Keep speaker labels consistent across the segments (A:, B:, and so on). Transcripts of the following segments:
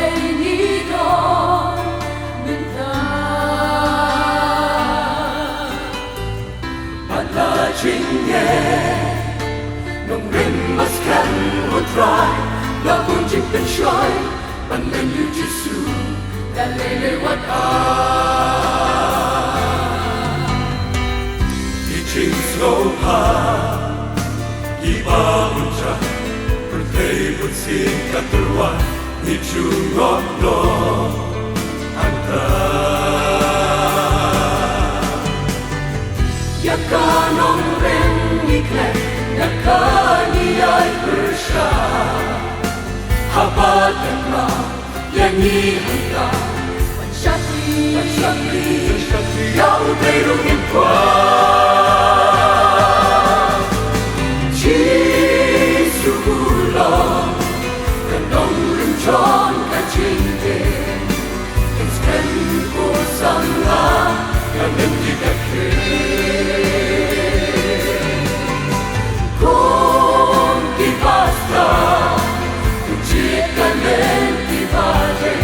A: venido mental alla cinghie nông rim maskan utrai la bunjing penshoi ban menu Jesu dalele wat teaching slow ha iba buncha bertei bersih katerwa hicu ngokno anta yakanong ren ikle yakaniai bersha habadakra yang ihanda Shakti Yau Beirungin Kwa Jesu Long Kanong Rimchon Kachinte Insken Ko Sanga Kanem Dikake Kung Dibasta Kuchika Nen Dibade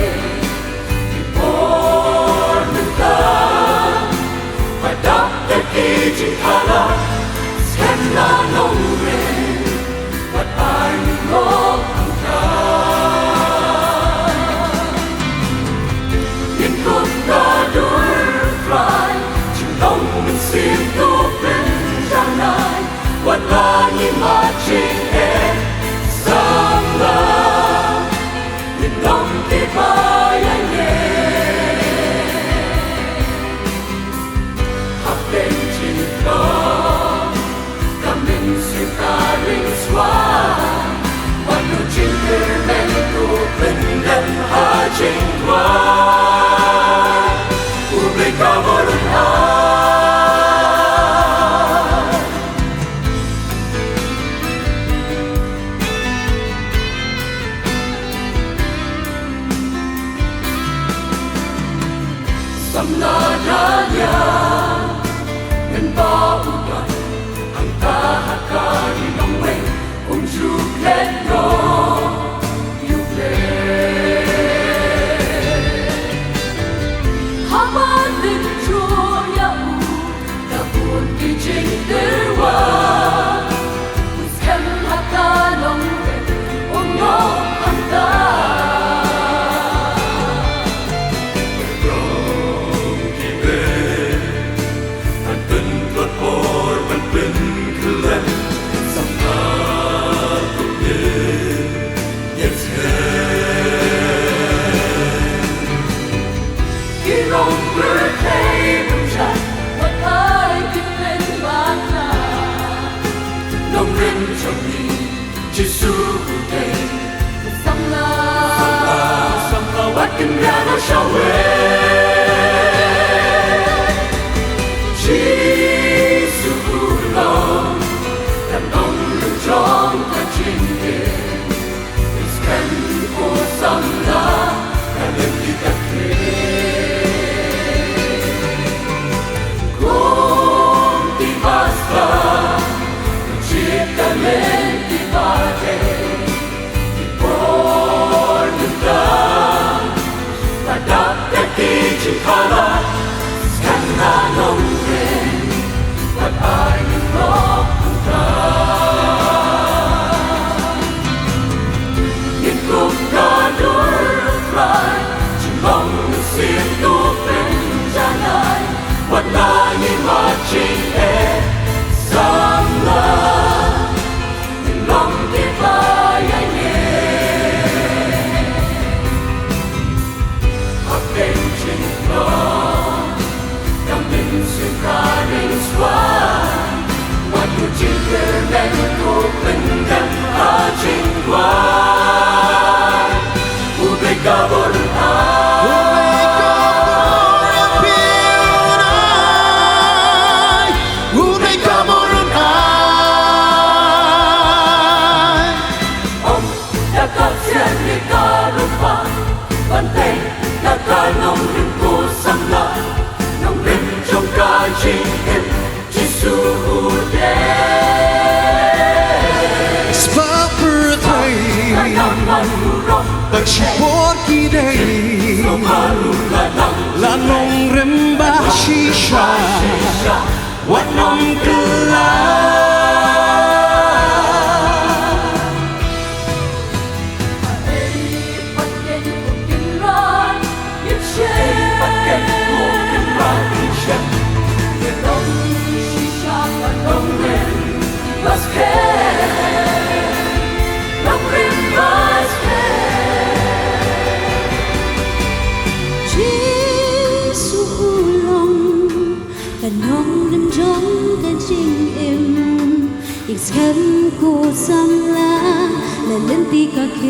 A: Aging color, scanna no rain, but I know in good God fly, Chilong and Sim to Benjanai, what lying marching air, Sangla, in Donkey by and Samnadanya Menbaudan Ang tahakari ng way Kung juklet no Habadin Julia Dabun Dijing Derwa Uskan Hatalong Uno Handa Jesu day, Samla, what can never show Jesu long, and on the John catching him, is can for Samla, and if you can go, the master, the chicken. Chikala, scanna no rain, but I know
B: ฉันกูจำลาและเล่นตีก็เค